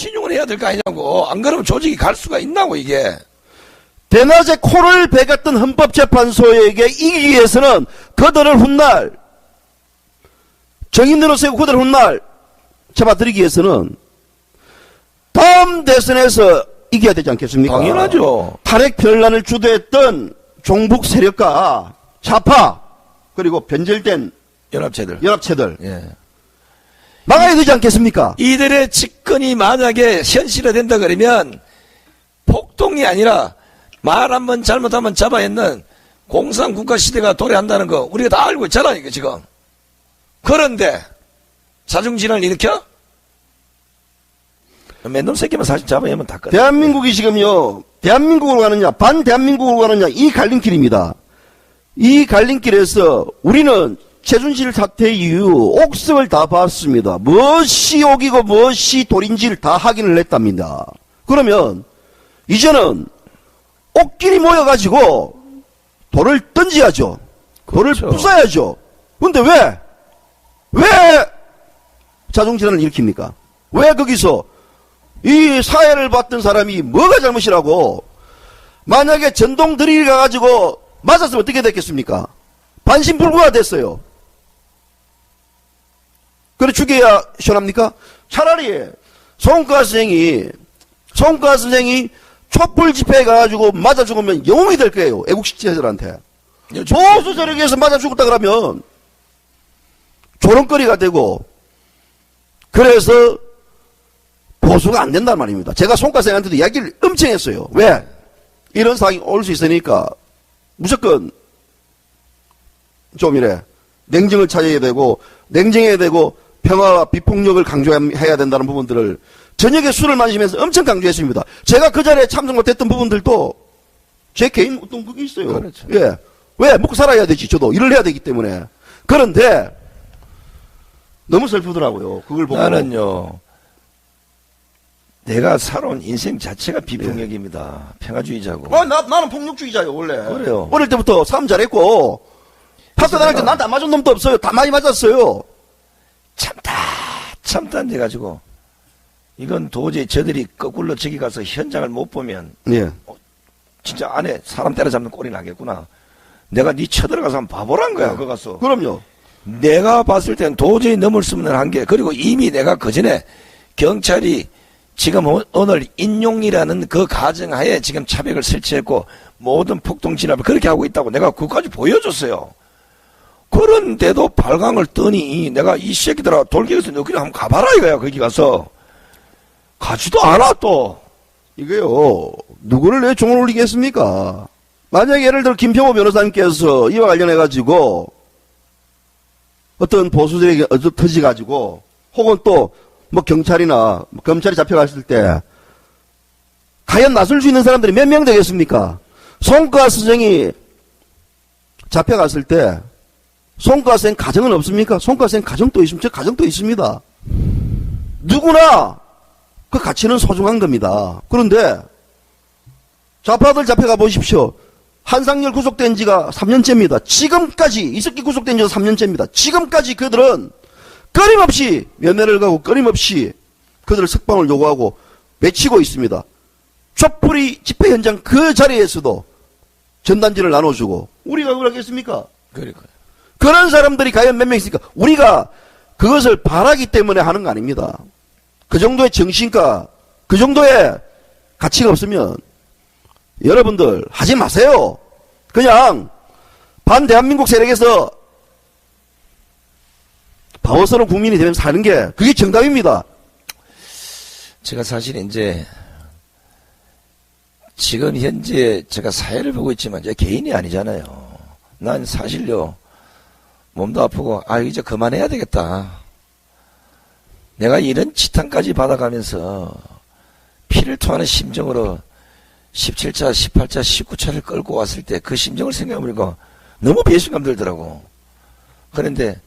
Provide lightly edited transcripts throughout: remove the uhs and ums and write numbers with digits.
신용을 해야 될 거 아니냐고. 안 그러면 조직이 갈 수가 있나고, 이게. 대낮에 코를 베겼던 헌법재판소에게 이기기 위해서는 그들을 훗날, 정인들을 세우고 그들을 훗날 잡아들이기 위해서는 다음 대선에서 이겨야 되지 않겠습니까? 당연하죠. 탄핵 변란을 주도했던 종북 세력과 좌파 그리고 변절된 연합체들 예. 막아야 되지 않겠습니까? 이들의 집권이 만약에 현실화된다 그러면 폭동이 아니라 말 한 번 잘못하면 잡아야 했는 공산국가 시대가 도래한다는 거 우리가 다 알고 있잖아요, 이거 지금. 그런데 자중질환을 일으켜? 맨놈 새끼만 사실 잡아야면 다 끝. 대한민국이 지금요, 대한민국으로 가느냐, 반대한민국으로 가느냐, 이 갈림길입니다. 이 갈림길에서 우리는 최순실 사태 이후 옥석을 다 봤습니다. 무엇이 옥이고 무엇이 돌인지를 다 확인을 했답니다. 그러면 이제는 옥길이 모여가지고 돌을 던져야죠. 돌을 그렇죠. 부숴야죠. 근데 왜 자중질환을 일으킵니까? 왜 거기서 이 사회를 봤던 사람이 뭐가 잘못이라고, 만약에 전동 드릴 가가지고 맞았으면 어떻게 됐겠습니까? 반신불구가 됐어요. 그래 죽여야 시원합니까? 차라리 송가 선생이 촛불 집회에 가가지고 맞아 죽으면 영웅이 될 거예요. 애국시체들한테. 보수 세력에서 맞아 죽었다 그러면 조롱거리가 되고, 그래서 보수가 안 된단 말입니다. 제가 송가 선생한테도 이야기를 엄청 했어요. 왜? 이런 상황이 올 수 있으니까 무조건 좀 이래 냉정을 찾아야 되고, 냉정해야 되고, 평화와 비폭력을 강조해야 된다는 부분들을 저녁에 술을 마시면서 엄청 강조했습니다. 제가 그 자리에 참석 못했던 부분들도 제 개인 어떤 그게 있어요. 그렇죠. 예. 왜? 먹고 살아야 되지. 저도 일을 해야 되기 때문에. 그런데 너무 슬프더라고요. 그걸 보고. 나는요, 내가 살아온 인생 자체가 비폭력입니다. 평화주의자고. 나는 폭력주의자예요, 원래. 그래요. 어릴 때부터 싸움 잘했고, 학교 다닐 때 나한테 안 맞은 놈도 없어요. 다 많이 맞았어요. 참다 해가지고, 이건 도저히 저들이 거꾸로 저기 가서 현장을 못 보면, 예. 진짜 안에 사람 때려잡는 꼴이 나겠구나. 내가 네 쳐들어가서 한번 봐보란 거야, 그거 가서. 그럼요. 내가 봤을 땐 도저히 넘을 수 없는 한계. 그리고 이미 내가 그 전에 경찰이 지금 오늘 인용이라는 그 가정하에 지금 차벽을 설치했고 모든 폭동 진압을 그렇게 하고 있다고 내가 그것까지 보여줬어요. 그런데도 발광을 뜨니 내가 이 새끼들아 돌격에서 너희들 한번 가봐라 이거야. 거기 가서 가지도 않아. 또 이게요, 누구를 왜 종을 올리겠습니까? 만약에 예를 들어 김평호 변호사님께서 이와 관련해가지고 어떤 보수들에게 터지가지고, 혹은 또 뭐 경찰이나 검찰이 잡혀갔을 때 과연 나설 수 있는 사람들이 몇 명 되겠습니까? 송가 선생이 잡혀갔을 때 송가 선생 가정은 없습니까? 송가 선생 가정도 있습니다. 저 가정도 있습니다. 누구나 그 가치는 소중한 겁니다. 그런데 좌파들 잡혀가 보십시오. 한상열 구속된 지가 3년째입니다. 지금까지 이석기 구속된 지가 3년째입니다. 지금까지 그들은 끊임없이 면회를 가고 끊임없이 그들을 석방을 요구하고 외치고 있습니다. 촛불이 집회 현장 그 자리에서도 전단지를 나눠주고, 우리가 그걸 하겠습니까? 그러니까요. 그런 사람들이 과연 몇 명 있습니까? 우리가 그것을 바라기 때문에 하는 거 아닙니다. 그 정도의 정신과 그 정도의 가치가 없으면 여러분들 하지 마세요. 그냥 반대한민국 세력에서 바보스러운 국민이 되면서 사는 게 그게 정답입니다. 제가 사실 이제 지금 현재 제가 사회를 보고 있지만 제 개인이 아니잖아요. 난 사실요 몸도 아프고 이제 그만해야 되겠다. 내가 이런 지탄까지 받아가면서 피를 토하는 심정으로 17차, 18차, 19차를 끌고 왔을 때 그 심정을 생각해보니까 너무 배신감 들더라고. 그런데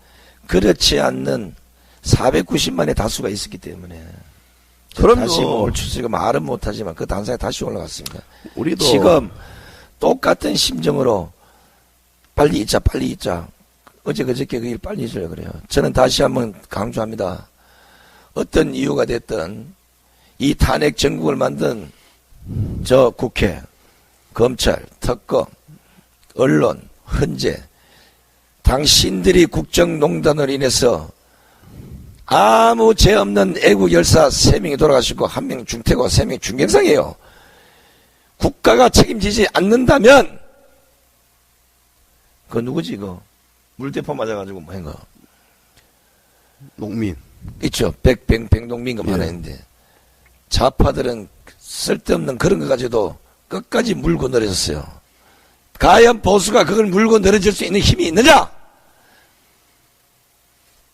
그렇지 않는 490만의 다수가 있었기 때문에 그럼요. 다시 올 추세가 말은 못하지만 그 단상에 다시 올라갔습니다. 우리도 지금 똑같은 심정으로 빨리 잊자 빨리 잊자. 어제 그저께 그 일 빨리 잊으려 그래요. 저는 다시 한번 강조합니다. 어떤 이유가 됐든 이 탄핵 정국을 만든 저 국회, 검찰, 특검, 언론, 헌재, 당신들이 국정농단으로 인해서 아무 죄 없는 애국 열사 3명이 돌아가시고 1명 중태고 3명 중경상이에요. 국가가 책임지지 않는다면 그거 누구지 이거 물대포 맞아가지고 뭐 한거 농민 있죠. 백농민금 하나 있는데 좌파들은 쓸데없는 그런 거 가지고도 끝까지 물고 늘어졌어요. 과연 보수가 그걸 물고 늘어질 수 있는 힘이 있느냐?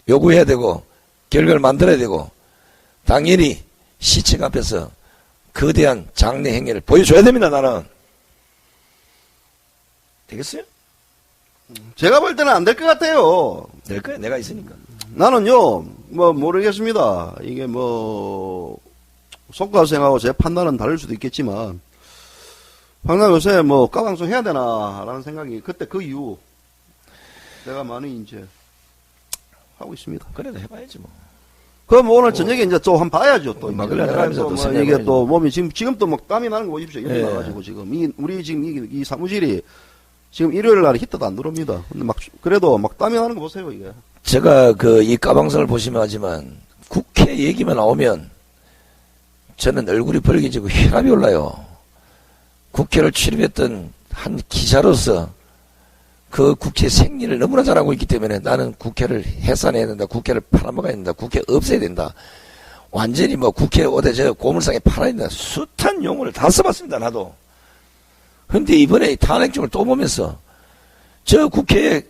요구해야 되고 결과를 만들어야 되고 당연히 시청 앞에서 거대한 장래 행위를 보여줘야 됩니다. 나는 되겠어요? 제가 볼 때는 안 될 것 같아요. 될 거야. 내가 있으니까. 나는요, 뭐, 모르겠습니다. 이게 뭐, 속과생하고 제 판단은 다를 수도 있겠지만, 황당 요새 뭐, 까방송 해야 되나라는 생각이, 그때 그 이후, 내가 많이 이제, 하고 있습니다. 그래도 해봐야지 뭐. 그럼 오늘 저녁에 이제 또 한번 봐야죠, 또. 막걸리 내가 하면서 또 또 뭐 생각해봐야지. 이게 또 몸이 지금 또 막 땀이 나는 거 보십시오. 여기 예. 나가지고 지금. 우리 지금 이 사무실이 지금 일요일 날 히터도 안 들어옵니다. 근데 막, 그래도 막 땀이 나는 거 보세요, 이게. 제가 이 까방송을 보시면 하지만 국회 얘기만 나오면 저는 얼굴이 벌개지고 혈압이 올라요. 국회를 출입했던 한 기자로서 그 국회 생리를 너무나 잘하고 있기 때문에 나는 국회를 해산해야 된다. 국회를 팔아먹어야 된다. 국회 없애야 된다. 완전히 뭐 국회 어디 저 고물상에 팔아야 된다. 숱한 용어를 다 써봤습니다. 나도. 근데 이번에 탄핵중을 또 보면서 저 국회에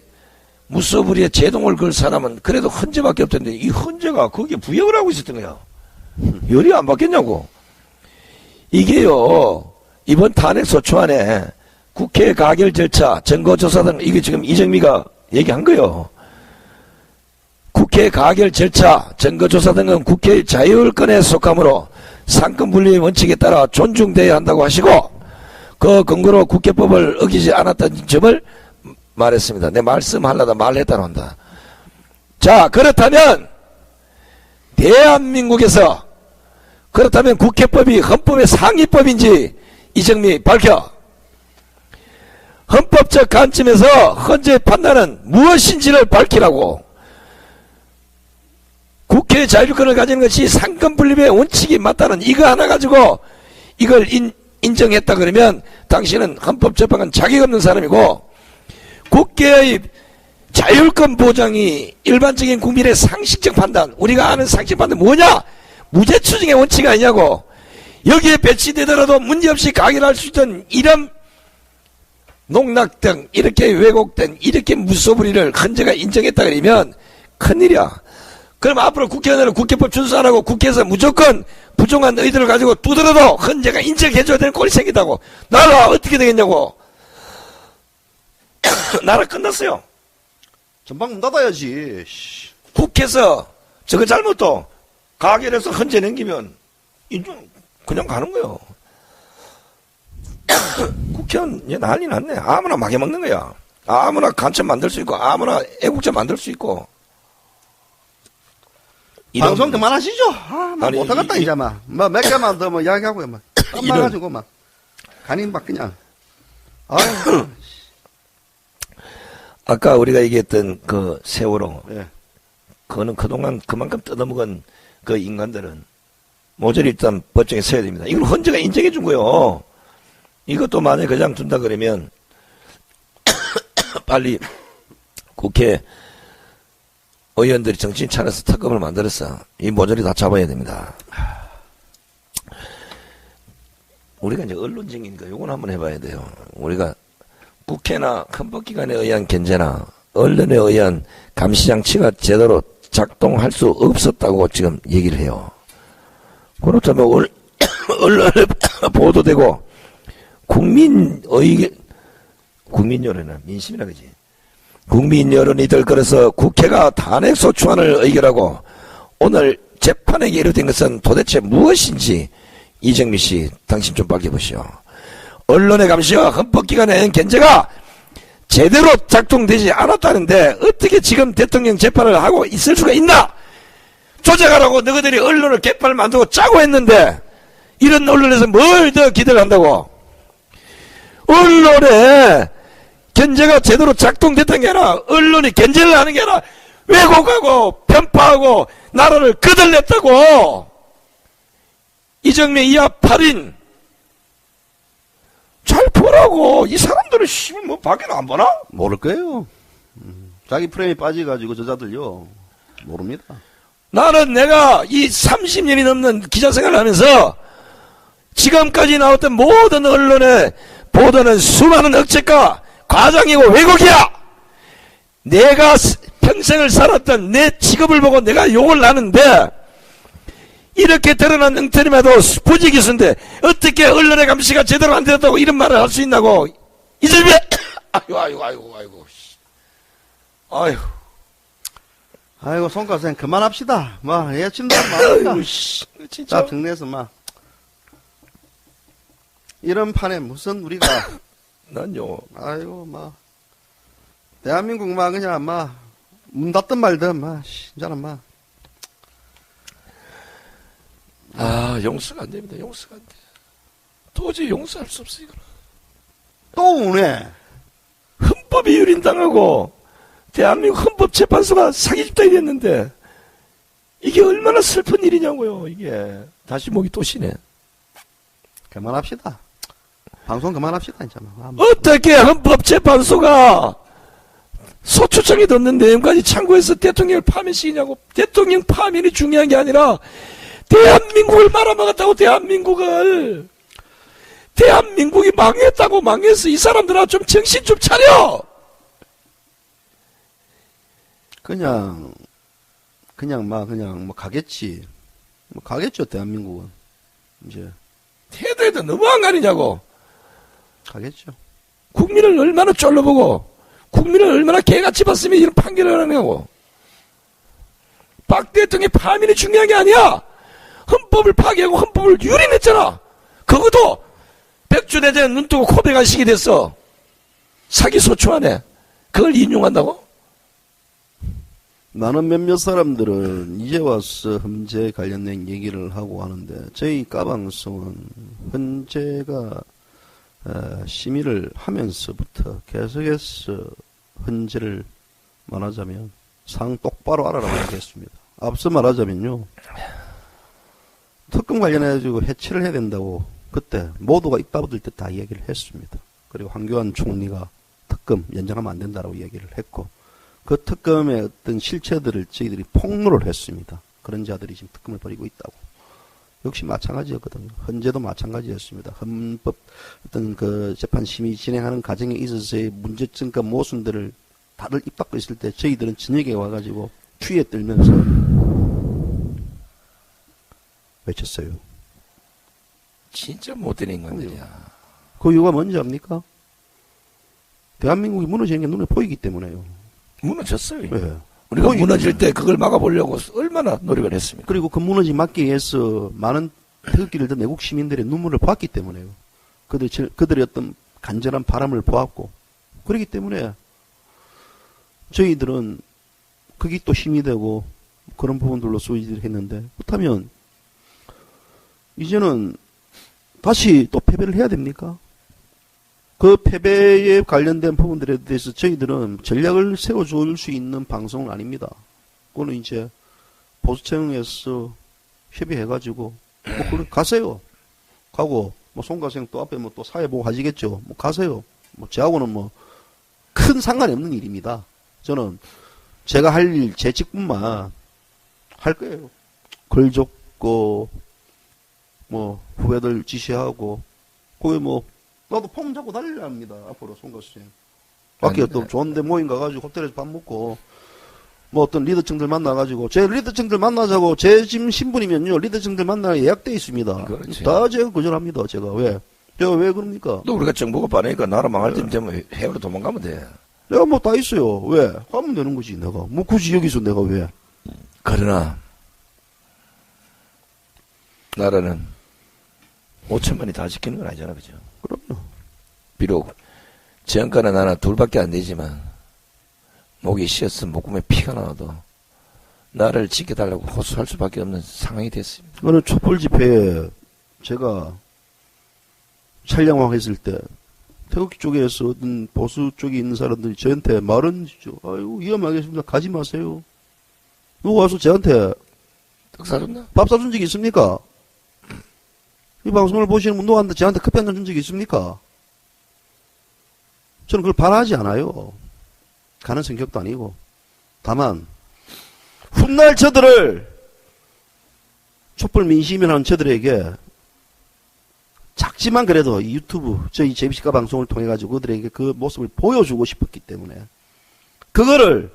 무소불위에 제동을 걸 사람은 그래도 헌재밖에 없던데 이 헌재가 거기에 부역을 하고 있었던 거야. 열이 안 받겠냐고. 이게요, 이번 탄핵 소추안에 국회 가결 절차, 증거조사 등, 이게 지금 이정미가 얘기한 거요. 국회 가결 절차, 증거조사 등은 국회의 자율권에 속하므로 상권 분리의 원칙에 따라 존중돼야 한다고 하시고, 그 근거로 국회법을 어기지 않았다는 점을 말했습니다. 내 말씀하려다 말했다고 한다. 자, 그렇다면 대한민국에서 그렇다면 국회법이 헌법의 상위법인지 이정미 밝혀. 헌법적 관점에서 헌재의 판단은 무엇인지를 밝히라고. 국회의 자율권을 가지는 것이 상권분립의 원칙이 맞다는 이거 하나 가지고 이걸 인정했다 그러면 당신은 헌법재판관 자격 없는 사람이고, 국회의 자율권 보장이 일반적인 국민의 상식적 판단, 우리가 아는 상식 판단 뭐냐? 무죄 추정의 원칙이 아니냐고. 여기에 배치되더라도 문제없이 가결할 수 있던 이런 농락 등 이렇게 왜곡된 이렇게 무소불위를 헌재가 인정했다 그러면 큰일이야. 그럼 앞으로 국회의원은 국회법 준수 안 하고 국회에서 무조건 부정한 의도를 가지고 두더라도 헌재가 인정해줘야 되는 꼴이 생기다고. 나라 어떻게 되겠냐고. 나라 끝났어요. 전방 문 닫아야지. 씨. 국회에서 저거 잘못도 가결해서 헌재 넘기면 인정 그냥 가는 거예요. 국회의원 이제 난리 났네. 아무나 마개 먹는 거야. 아무나 간첩 만들 수 있고 아무나 애국자 만들 수 있고. 방송 그만하시죠. 아, 막 아니, 못하겠다 이제 막. 몇 개만 더 뭐 이야기하고 막. 땀나가지고 막. 간이 막 그냥. 아유. 아까 우리가 얘기했던 그 세월호, 예. 그거는 그동안 그만큼 뜯어먹은 그 인간들은 모조리 일단 법정에 서야 됩니다. 이걸 헌재가 인정해 준 거요. 이것도 만약에 그냥 둔다 그러면 빨리 국회 의원들이 정신 차려서 특검을 만들었어. 이 모조리 다 잡아야 됩니다. 우리가 이제 언론쟁이니까 요건 한번 해봐야 돼요. 우리가 국회나 헌법기관에 의한 견제나 언론에 의한 감시장치가 제대로 작동할 수 없었다고 지금 얘기를 해요. 그렇다면 언론에 보도되고 국민 여론은 민심이라 그지. 국민 여론이 들끓어서 국회가 탄핵소추안을 의결하고 오늘 재판에 예류된 것은 도대체 무엇인지 이정미 씨, 당신 좀 밝혀보시오. 언론의 감시와 헌법기관의 견제가 제대로 작동되지 않았다는데 어떻게 지금 대통령 재판을 하고 있을 수가 있나? 조작하라고 너희들이 언론을 개판을 만들고 짜고 했는데 이런 언론에서 뭘 더 기대를 한다고? 언론에 견제가 제대로 작동됐던 게 아니라 언론이 견제를 하는 게 아니라 왜곡하고 편파하고 나라를 거덜냈다고. 이정명 이하 8인 잘 보라고. 이 사람들은 뭐 밖에는 안 보나? 모를 거예요. 자기 프레임에 빠져가지고 저자들요 모릅니다. 나는 내가 이 30년이 넘는 기자 생활을 하면서 지금까지 나왔던 모든 언론의 보도는 수많은 억제가 과장이고 왜곡이야. 내가 평생을 살았던 내 직업을 보고 내가 욕을 하는데 이렇게 드러난 엉터리마도 부지기수인데 어떻게 언론의 감시가 제대로 안 되었다고 이런 말을 할 수 있나고. 이절배 아이고 손가락 그만합시다. 막 예친다 말이다. 진짜 딱 정리해서 막 이런 판에 무슨 우리가 난요. 아이고 막 대한민국 막 그냥 막 문 닫든 말든 막 진짜는 막 용서가 안 됩니다. 용서가 안 돼. 도저히 용서할 수 없어. 이거는 또 우네. 헌법이 유린당하고 대한민국 헌법재판소가 사기 집단이 됐는데 이게 얼마나 슬픈 일이냐고요. 이게 다시 목이 또 쉬네. 그만합시다. 방송 그만합시다 이제. 어떻게 헌법재판소가 소추청이 듣는 내용까지 참고해서 대통령을 파면시키냐고. 대통령 파면이 중요한 게 아니라 대한민국을 말아먹었다고. 대한민국이 망했다고. 망했어. 이 사람들아 좀 정신 좀 차려. 그냥 뭐 가겠지. 뭐 가겠죠 대한민국은 이제 태도에도 너무한 거 아니냐고. 가겠죠. 국민을 얼마나 쫄려보고 국민을 얼마나 개같이 봤으면 이런 판결을 하냐고. 박 대통령의 파면이 중요한 게 아니야. 헌법을 파괴하고 헌법을 유린했잖아. 그것도 백주대전 눈뜨고 코백한 식이 됐어. 사기 소추 안에 그걸 인용한다고? 나는 몇몇 사람들은 이제 와서 헌재 관련된 얘기를 하고 하는데 저희 까방송은 헌재가 심의를 하면서부터 계속해서 헌재를 말하자면 상 똑바로 알아라고 하겠습니다. 앞서 말하자면요. 특검 관련해가지고 해체를 해야 된다고 그때 모두가 입 다물을 때 다 이야기를 했습니다. 그리고 황교안 총리가 특검 연장하면 안 된다라고 이야기를 했고 그 특검의 어떤 실체들을 저희들이 폭로를 했습니다. 그런 자들이 지금 특검을 벌이고 있다고. 역시 마찬가지였거든요. 헌재도 마찬가지였습니다. 헌법 어떤 그 재판 심의 진행하는 과정에 있어서의 문제점과 모순들을 다들 입 닫고 있을 때 저희들은 저녁에 와가지고 추위에 떨면서 외쳤어요. 진짜 못된 인간들이야. 그 이유가 뭔지 압니까? 대한민국이 무너지는 게 눈에 보이기 때문에요. 무너졌어요. 네. 우리가 무너질 때 그걸 막아보려고 얼마나 노력을 했습니까? 그리고 그 무너짐 막기 위해서 많은 태극기를 든 내국 시민들의 눈물을 보았기 때문에요. 그들의 어떤 간절한 바람을 보았고 그렇기 때문에 저희들은 그게 또 힘이 되고 그런 부분들로 소위를 했는데 그렇다면 이제는 다시 또 패배를 해야 됩니까? 그 패배에 관련된 부분들에 대해서 저희들은 전략을 세워줄 수 있는 방송은 아닙니다. 그거는 이제 보수청에서 협의해가지고 뭐 그래 가세요. 가고 뭐 송가생 또 앞에 뭐 또 사회 보고 하시겠죠. 뭐 가세요. 뭐 저하고는 뭐 큰 상관이 없는 일입니다. 저는 제가 할 일 제 직분만 할 거예요. 글 적고 뭐 후배들 지시하고 거기 뭐 나도 폼 잡고 달리려 합니다. 앞으로 송가수님. 밖에 또 좋은데 모임 가가지고 호텔에서 밥 먹고 뭐 어떤 리더층들 만나가지고 제 리더층들 만나자고 제 지금 신분이면요 리더층들 만나 예약돼 있습니다. 그렇지. 다 제가 거절합니다. 제가 왜? 제가 왜 그럽니까? 또 우리가 정보가 빠르니까 나라 망할 때 되면 해외로 도망가면 돼. 내가 뭐 다 있어요. 왜? 가면 되는 거지 내가. 뭐 굳이 여기서 내가 왜? 그러나 나라는 5천만이 다 지키는 건 아니잖아, 그죠? 그럼요. 비록 재헌가는 나나 둘밖에 안 되지만 목이 쉬었으면 목구멍에 피가 나와도 나를 지켜달라고 호소할 수밖에 없는 상황이 됐습니다. 오늘 촛불 집회에 제가 촬영하고 했을 때 태극기 쪽에서 어떤 보수 쪽에 있는 사람들이 저한테 말은 주죠. 아이고 위험하겠습니다. 가지 마세요. 누가 와서 저한테 떡 사줬나? 밥 사준 적이 있습니까? 이 방송을 보시는 분 누구한테 저한테 커피 한 잔 준 적이 있습니까? 저는 그걸 바라지 않아요. 가는 성격도 아니고. 다만 훗날 저들을 촛불 민심이라는 저들에게 작지만 그래도 이 유튜브 저희 JBC가 방송을 통해 가지고 그들에게 그 모습을 보여주고 싶었기 때문에 그거를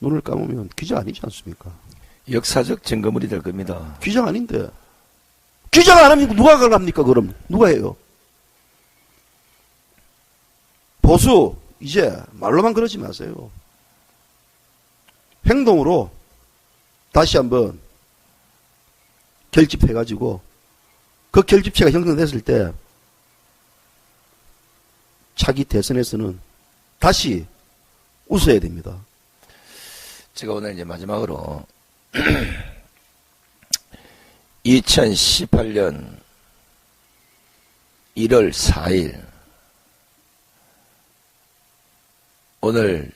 눈을 감으면 기자 아니지 않습니까? 역사적 증거물이 될 겁니다. 기자 아닌데 기자가 안 하면 누가 그걸 합니까? 그럼 누가 해요? 보수 이제 말로만 그러지 마세요. 행동으로 다시 한번 결집해가지고 그 결집체가 형성됐을 때 차기 대선에서는 다시 웃어야 됩니다. 제가 오늘 이제 마지막으로 2018년 1월 4일 오늘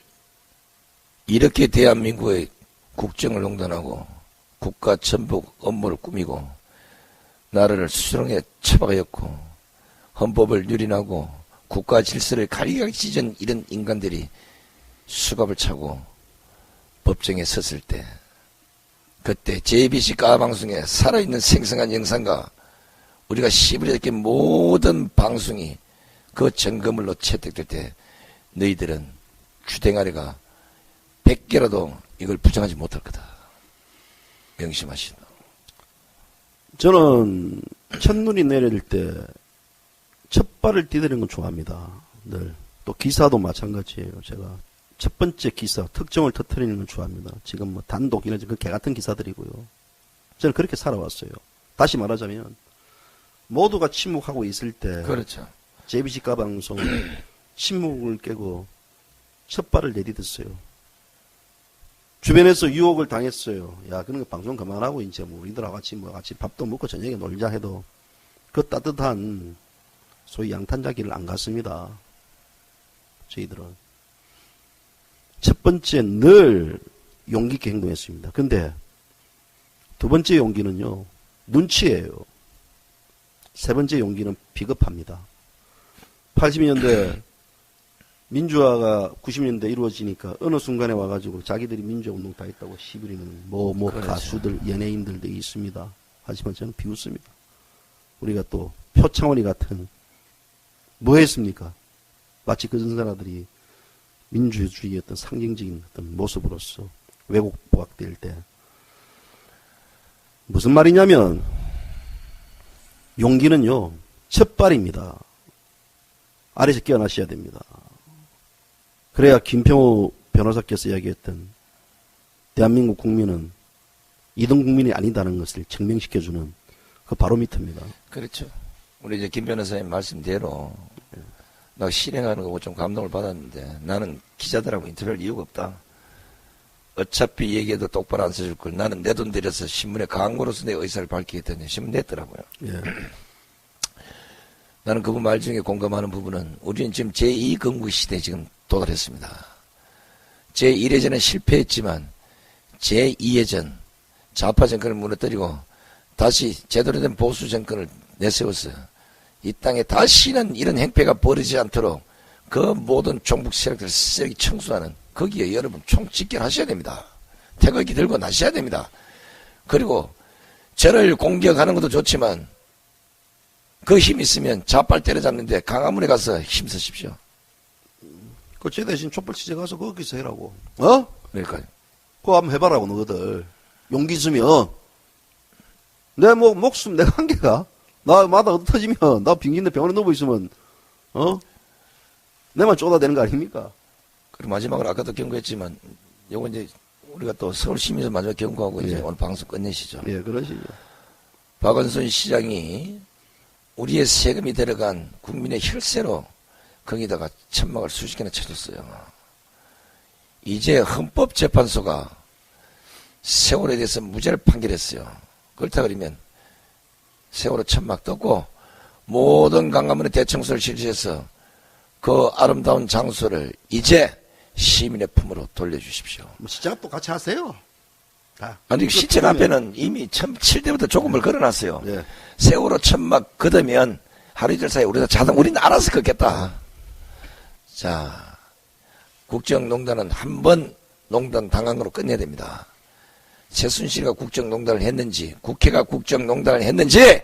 이렇게 대한민국의 국정을 농단하고 국가 전복 업무를 꾸미고 나라를 수렁에 처박았고 헌법을 유린하고 국가 질서를 가리가리 찢은 이런 인간들이 수갑을 차고 법정에 섰을 때 그때 JBC 까방송에 살아있는 생생한 영상과 우리가 시부리게 모든 방송이 그 증거물로 채택될 때 너희들은 주댕아리가 100개라도 이걸 부정하지 못할 거다. 명심하시다. 저는 첫눈이 내릴 때 첫 발을 디디는 건 좋아합니다. 늘. 또 기사도 마찬가지예요. 제가 첫 번째 기사, 특정을 터뜨리는 건 좋아합니다. 지금 뭐 단독 이런 그 개같은 기사들이고요. 저는 그렇게 살아왔어요. 다시 말하자면 모두가 침묵하고 있을 때 그렇죠. JBC 가방송 침묵을 깨고 첫 발을 내디뎠어요. 주변에서 유혹을 당했어요. 야, 그런 거 방송 그만하고 이제 뭐 우리들하고 같이 밥도 먹고 저녁에 놀자 해도 그 따뜻한 소위 양탄자기를 안 갔습니다. 저희들은. 첫 번째 늘 용기 있게 행동했습니다. 근데 두 번째 용기는요, 눈치예요. 세 번째 용기는 비겁합니다. 80년대 민주화가 90년대 이루어지니까 어느 순간에 와가지고 자기들이 민주화 운동 다 했다고 시부리는 그렇죠. 가수들, 연예인들도 있습니다. 하지만 저는 비웃습니다. 우리가 또 표창원이 같은 뭐 했습니까? 마치 그 전사들이 민주주의의 어떤 상징적인 어떤 모습으로서 왜곡 부각될 때 무슨 말이냐면 용기는요 첫 발입니다. 아래에서 깨어나셔야 됩니다. 그래야 김평호 변호사께서 이야기했던 대한민국 국민은 2등 국민이 아니다는 것을 증명시켜주는 그 바로미터입니다. 그렇죠. 우리 이제 김 변호사님 말씀대로 나 실행하는 거 좀 감동을 받았는데 나는 기자들하고 인터뷰할 이유가 없다. 어차피 얘기해도 똑바로 안 써줄 걸 나는 내 돈 들여서 신문에 광고로서 내 의사를 밝히겠다는 신문 냈더라고요. 예. 나는 그분 말 중에 공감하는 부분은 우리는 지금 제2건국 시대에 지금 도달했습니다. 제1회전은 실패했지만 제2회전 좌파 정권을 무너뜨리고 다시 제대로 된 보수 정권을 내세웠어요. 이 땅에 다시는 이런 행패가 벌어지지 않도록 그 모든 종북 세력들을 쓰레기 청소하는 거기에 여러분 총 집결하셔야 됩니다. 태극기 들고 나셔야 됩니다. 그리고 저를 공격하는 것도 좋지만 그 힘 있으면 좌빨 때려잡는데 강화문에 가서 힘쓰십시오. 그 대신 촛불 취재 가서 거기서 해라고. 어? 그러니까요. 그거 한번 해봐라고 너희들. 용기 있으면 내 목숨 내가 한계가 나 마다 터지면 나 빙긴데 병원에 누워 있으면 내만 쫓아대는 거 아닙니까? 그리고 마지막으로 아까도 경고했지만 요거 이제 우리가 또 서울시민에서 마지막 경고하고 예. 이제 오늘 방송 끝내시죠. 예, 그러시죠. 박원순 시장이 우리의 세금이 들어간 국민의 혈세로 거기다가 천막을 수십 개나 쳐줬어요. 이제 헌법재판소가 세월에 대해서 무죄를 판결했어요. 그렇다 그러면 세월호 천막 떴고 모든 강화문의 대청소를 실시해서 그 아름다운 장소를 이제 시민의 품으로 돌려주십시오. 뭐 시작도 같이 하세요. 다. 아니 시청 앞에는 이미 1007대부터 조금을 걸어놨어요. 예. 세월호 천막 걷으면 하루 이틀 사이에 우리는 알아서 걷겠다. 자, 국정농단은 한 번 농단 당한 거로 끝내야 됩니다. 최순실이가 국정농단을 했는지, 국회가 국정농단을 했는지,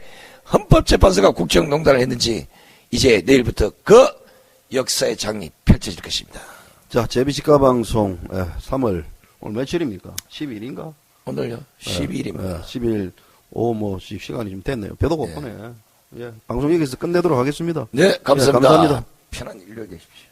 헌법재판소가 국정농단을 했는지, 이제 내일부터 그 역사의 장이 펼쳐질 것입니다. 자, 제비시가 방송 3월 오늘 며칠입니까? 12일인가? 오늘요? 12일입니다. 10일 오후 뭐 시간이 좀 됐네요. 배도 고프네. 예. 방송 여기서 끝내도록 하겠습니다. 네, 감사합니다. 예, 감사합니다. 편한 일로 계십시오.